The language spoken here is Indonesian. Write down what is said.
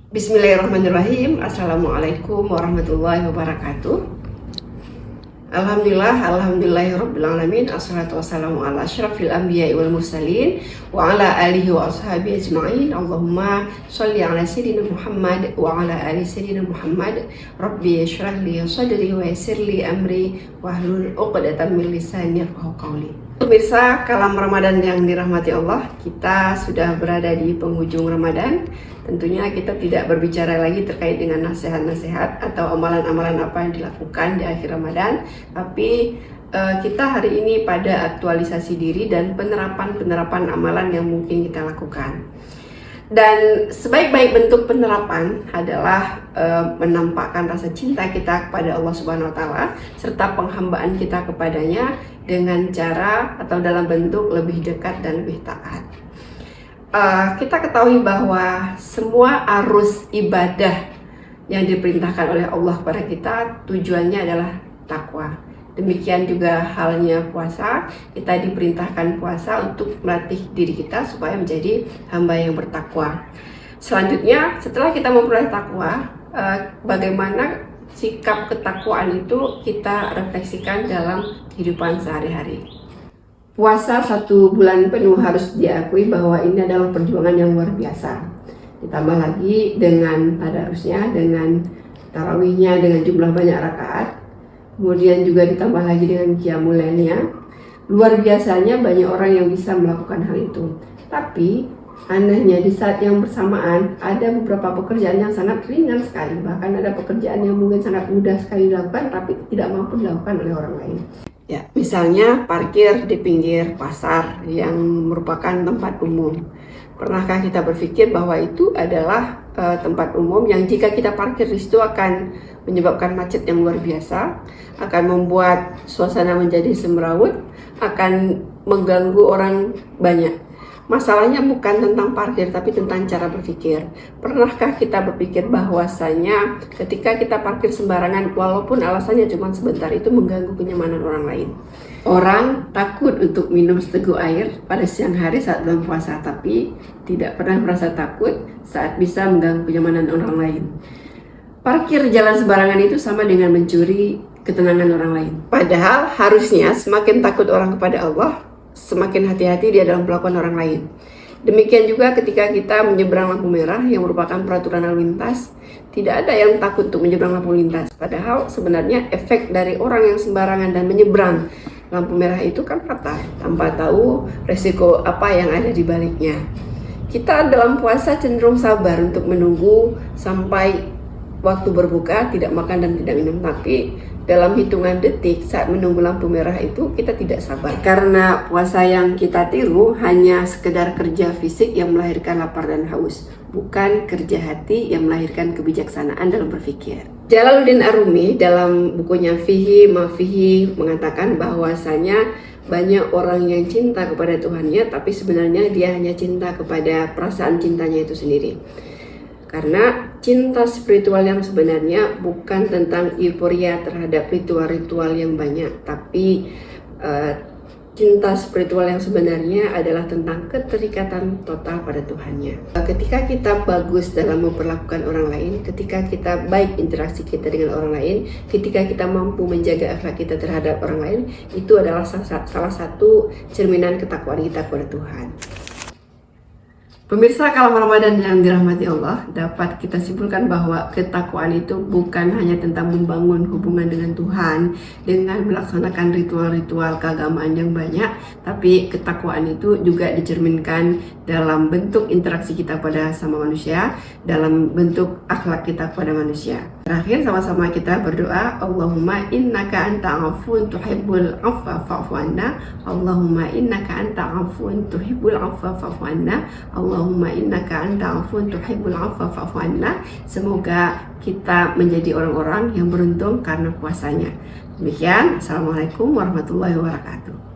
Bismillahirrahmanirrahim. Assalamualaikum warahmatullahi wabarakatuh. Alhamdulillahirabbil alamin. Assalatu wassalamu ala asyrafil anbiya'i wal mursalin wa ala alihi wa ashabihi ajma'in. Allahumma shalli ala sayyidina Muhammad wa ala ali sayyidina Muhammad. Rabbi shrah li sadri wa yassir li amri wahlul 'uqdatam min lisani yafqahu qawli. Pemirsa Kalam Ramadan yang dirahmati Allah, kita sudah berada di penghujung Ramadan. Tentunya kita tidak berbicara lagi terkait dengan nasihat-nasihat atau amalan-amalan apa yang dilakukan di akhir Ramadan, tapi kita hari ini pada aktualisasi diri dan penerapan-penerapan amalan yang mungkin kita lakukan. Dan sebaik-baik bentuk penerapan adalah menampakkan rasa cinta kita kepada Allah Subhanahu wa Ta'ala serta penghambaan kita kepadanya dengan cara atau dalam bentuk lebih dekat dan lebih taat. Kita ketahui bahwa semua arus ibadah yang diperintahkan oleh Allah kepada kita tujuannya adalah takwa. Demikian juga halnya puasa, kita diperintahkan puasa untuk melatih diri kita supaya menjadi hamba yang bertakwa. Selanjutnya, setelah kita memperoleh takwa, bagaimana sikap ketakwaan itu kita refleksikan dalam kehidupan sehari-hari. Puasa 1 bulan penuh harus diakui bahwa ini adalah perjuangan yang luar biasa. Ditambah lagi dengan tadarusnya, dengan tarawihnya, dengan jumlah banyak rakaat. Kemudian juga ditambah lagi dengan qiyamul lailnya. Luar biasanya banyak orang yang bisa melakukan hal itu. Tapi anehnya di saat yang bersamaan ada beberapa pekerjaan yang sangat ringan sekali. Bahkan ada pekerjaan yang mungkin sangat mudah sekali dilakukan tapi tidak mampu dilakukan oleh orang lain. Ya, misalnya parkir di pinggir pasar yang merupakan tempat umum. Pernahkah kita berpikir bahwa itu adalah tempat umum yang jika kita parkir di situ akan menyebabkan macet yang luar biasa, akan membuat suasana menjadi semrawut, akan mengganggu orang banyak. Masalahnya bukan tentang parkir, tapi tentang cara berpikir. Pernahkah kita berpikir bahwasanya ketika kita parkir sembarangan, walaupun alasannya cuma sebentar, itu mengganggu kenyamanan orang lain? Orang takut untuk minum seteguk air pada siang hari saat bulan puasa, tapi tidak pernah merasa takut saat bisa mengganggu kenyamanan orang lain. Parkir jalan sembarangan itu sama dengan mencuri ketenangan orang lain. Padahal harusnya semakin takut orang kepada Allah, semakin hati-hati dia dalam perlakuan orang lain. Demikian juga ketika kita menyeberang lampu merah yang merupakan peraturan lalu lintas, tidak ada yang takut untuk menyeberang lampu lintas. Padahal sebenarnya efek dari orang yang sembarangan dan menyeberang lampu merah itu kan fatal, tanpa tahu resiko apa yang ada di baliknya. Kita dalam puasa cenderung sabar untuk menunggu sampai waktu berbuka, tidak makan dan tidak minum, tapi dalam hitungan detik saat menunggu lampu merah itu kita tidak sabar. Karena puasa yang kita tiru hanya sekedar kerja fisik yang melahirkan lapar dan haus, bukan kerja hati yang melahirkan kebijaksanaan dalam berpikir. Jalaluddin Ar-Rumi dalam bukunya Fihi Ma Fihi mengatakan bahwasanya banyak orang yang cinta kepada Tuhannya, tapi sebenarnya dia hanya cinta kepada perasaan cintanya itu sendiri. Karena cinta spiritual yang sebenarnya bukan tentang euforia terhadap ritual-ritual yang banyak, tapi cinta spiritual yang sebenarnya adalah tentang keterikatan total pada Tuhannya. Ketika kita bagus dalam memperlakukan orang lain, ketika kita baik interaksi kita dengan orang lain, ketika kita mampu menjaga akhlak kita terhadap orang lain, itu adalah salah satu cerminan ketakwaan kita kepada Tuhan. Pemirsa Kalam Ramadan yang dirahmati Allah, dapat kita simpulkan bahwa ketakwaan itu bukan hanya tentang membangun hubungan dengan Tuhan dengan melaksanakan ritual-ritual keagamaan yang banyak, tapi ketakwaan itu juga dicerminkan dalam bentuk interaksi kita pada sama manusia, dalam bentuk akhlak kita kepada manusia. Terakhir, sama-sama kita berdoa, Allahumma innaka anta afuun tuhibbul afwa fa'fu anna. Allahumma innaka anta afuun tuhibbul afwa fa'fu anna. Allahumma innaka anta afuun tuhibbul afwa fa'fu anna. Semoga kita menjadi orang-orang yang beruntung karena puasanya. Demikian, Assalamualaikum warahmatullahi wabarakatuh.